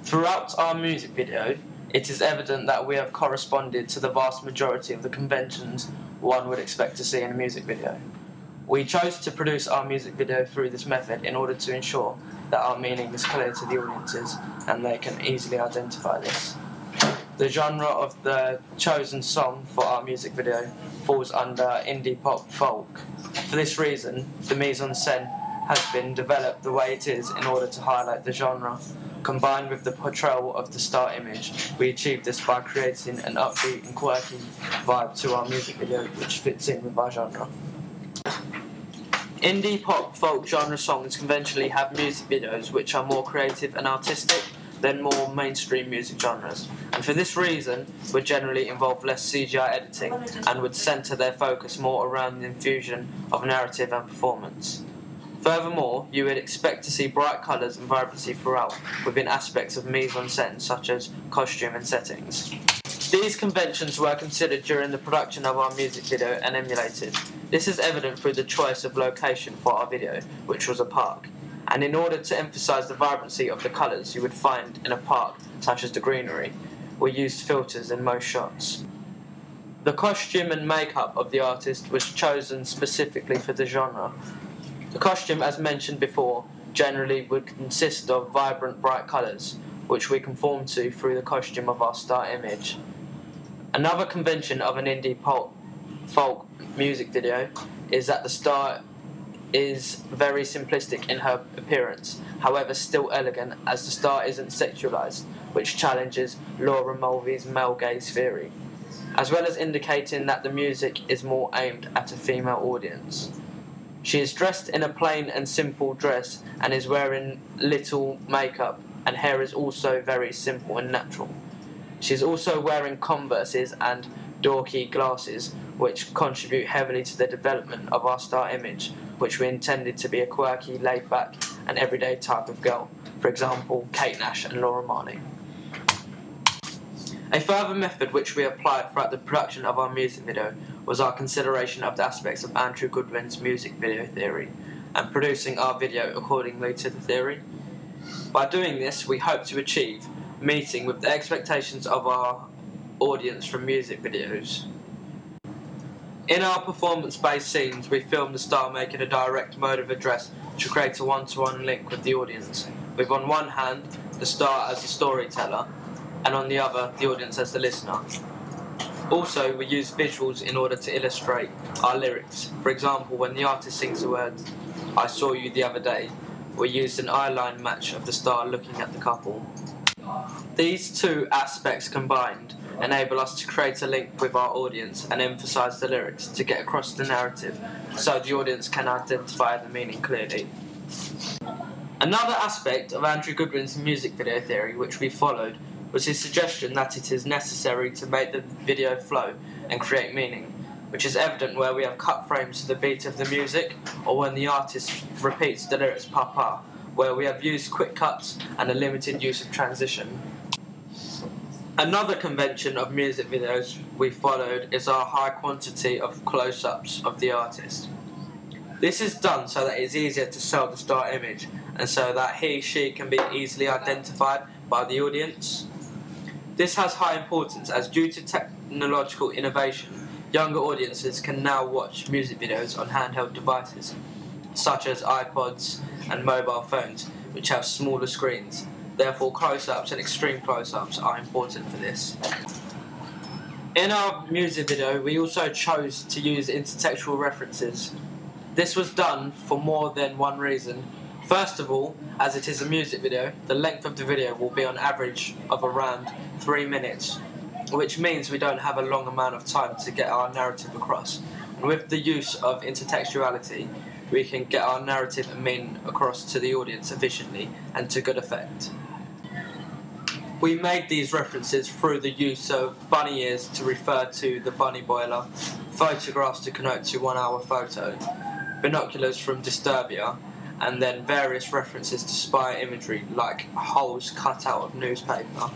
Throughout our music video, it is evident that we have corresponded to the vast majority of the conventions one would expect to see in a music video. We chose to produce our music video through this method in order to ensure that our meaning is clear to the audiences and they can easily identify this. The genre of the chosen song for our music video falls under indie pop folk. For this reason, the mise-en-scène has been developed the way it is in order to highlight the genre. Combined with the portrayal of the star image, we achieve this by creating an upbeat and quirky vibe to our music video which fits in with our genre. Indie pop folk genre songs conventionally have music videos which are more creative and artistic than more mainstream music genres, and for this reason would generally involve less CGI editing and would centre their focus more around the infusion of narrative and performance. Furthermore, you would expect to see bright colours and vibrancy throughout within aspects of mise-en-scène such as costume and settings. These conventions were considered during the production of our music video and emulated. This is evident through the choice of location for our video, which was a park. And in order to emphasise the vibrancy of the colours you would find in a park, such as the greenery, we used filters in most shots. The costume and makeup of the artist was chosen specifically for the genre. The costume, as mentioned before, generally would consist of vibrant, bright colours, which we conform to through the costume of our star image. Another convention of an indie folk music video is that the star is very simplistic in her appearance, however still elegant, as the star isn't sexualized, which challenges Laura Mulvey's male gaze theory, as well as indicating that the music is more aimed at a female audience. She is dressed in a plain and simple dress and is wearing little makeup, and hair is also very simple and natural. She is also wearing Converses and dorky glasses, which contribute heavily to the development of our star image, which we intended to be a quirky, laid-back and everyday type of girl, for example, Kate Nash and Laura Marnie. A further method which we applied throughout the production of our music video was our consideration of the aspects of Andrew Goodwin's music video theory, and producing our video accordingly to the theory. By doing this, we hope to achieve meeting with the expectations of our audience from music videos. In our performance-based scenes, we filmed the star making a direct mode of address to create a one-to-one link with the audience, with on one hand the star as the storyteller, and on the other the audience as the listener. Also, we use visuals in order to illustrate our lyrics. For example, when the artist sings the words, "I saw you the other day," we used an eye line match of the star looking at the couple. These two aspects combined enable us to create a link with our audience and emphasise the lyrics to get across the narrative so the audience can identify the meaning clearly. Another aspect of Andrew Goodwin's music video theory which we followed was his suggestion that it is necessary to make the video flow and create meaning, which is evident where we have cut frames to the beat of the music or when the artist repeats the lyrics pa-pa, where we have used quick cuts and a limited use of transition. Another convention of music videos we followed is our high quantity of close-ups of the artist. This is done so that it is easier to sell the star image and so that he/she can be easily identified by the audience. This has high importance as due to technological innovation, younger audiences can now watch music videos on handheld devices, such as iPods and mobile phones, which have smaller screens. Therefore, close-ups and extreme close-ups are important for this. In our music video, we also chose to use intertextual references. This was done for more than one reason. First of all, as it is a music video, the length of the video will be on average of around 3 minutes, which means we don't have a long amount of time to get our narrative across. And with the use of intertextuality, we can get our narrative and meaning across to the audience efficiently and to good effect. We made these references through the use of bunny ears to refer to the bunny boiler, photographs to connote to 1 hour photo, binoculars from Disturbia, and then various references to spy imagery like holes cut out of newspaper.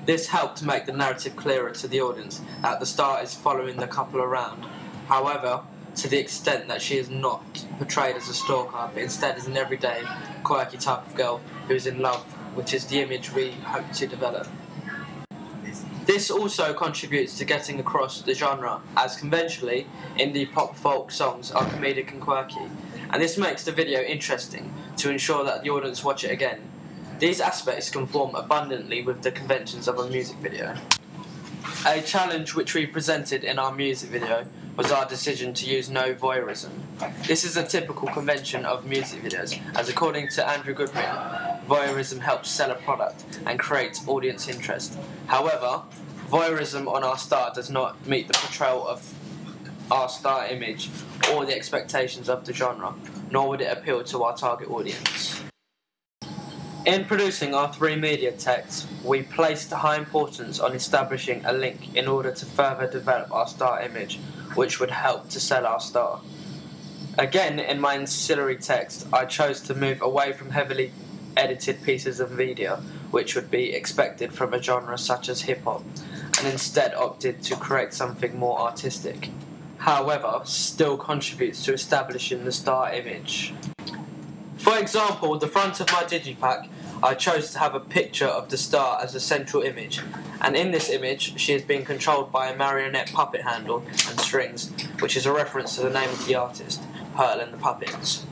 This helped to make the narrative clearer to the audience that the star is following the couple around. However, to the extent that she is not portrayed as a stalker, but instead as an everyday, quirky type of girl who is in love which is the image we hope to develop. This also contributes to getting across the genre, as conventionally, indie pop folk songs are comedic and quirky, and this makes the video interesting to ensure that the audience watch it again. These aspects conform abundantly with the conventions of a music video. A challenge which we presented in our music video was our decision to use no voyeurism. This is a typical convention of music videos, as according to Andrew Goodwin, voyeurism helps sell a product and create audience interest. However, voyeurism on our star does not meet the portrayal of our star image or the expectations of the genre, nor would it appeal to our target audience. In producing our 3 media texts, we placed high importance on establishing a link in order to further develop our star image, which would help to sell our star. Again, in my ancillary text, I chose to move away from heavily edited pieces of media, which would be expected from a genre such as hip-hop, and instead opted to create something more artistic. However, still contributes to establishing the star image. For example, the front of my digipack, I chose to have a picture of the star as a central image, and in this image she is being controlled by a marionette puppet handle and strings, which is a reference to the name of the artist, Pearl and the Puppets.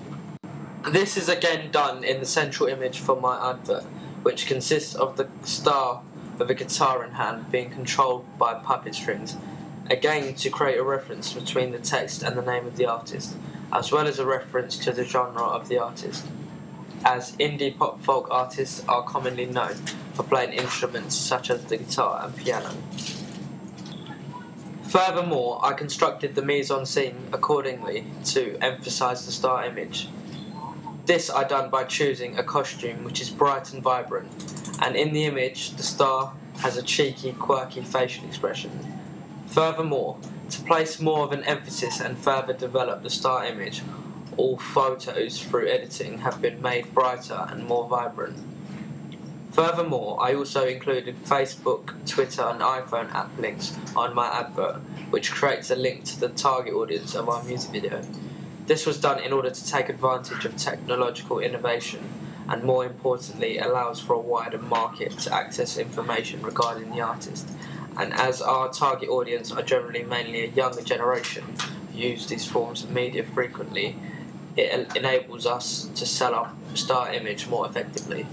This is again done in the central image for my advert, which consists of the star with a guitar in hand being controlled by puppet strings, again to create a reference between the text and the name of the artist, as well as a reference to the genre of the artist, as indie pop folk artists are commonly known for playing instruments such as the guitar and piano. Furthermore, I constructed the mise-en-scene accordingly to emphasise the star image. This I done by choosing a costume which is bright and vibrant, and in the image the star has a cheeky, quirky facial expression. Furthermore, to place more of an emphasis and further develop the star image, all photos through editing have been made brighter and more vibrant. Furthermore, I also included Facebook, Twitter and iPhone app links on my advert, which creates a link to the target audience of our music video. This was done in order to take advantage of technological innovation and, more importantly, allows for a wider market to access information regarding the artist. And as our target audience are generally mainly a younger generation who use these forms of media frequently, it enables us to sell our star image more effectively.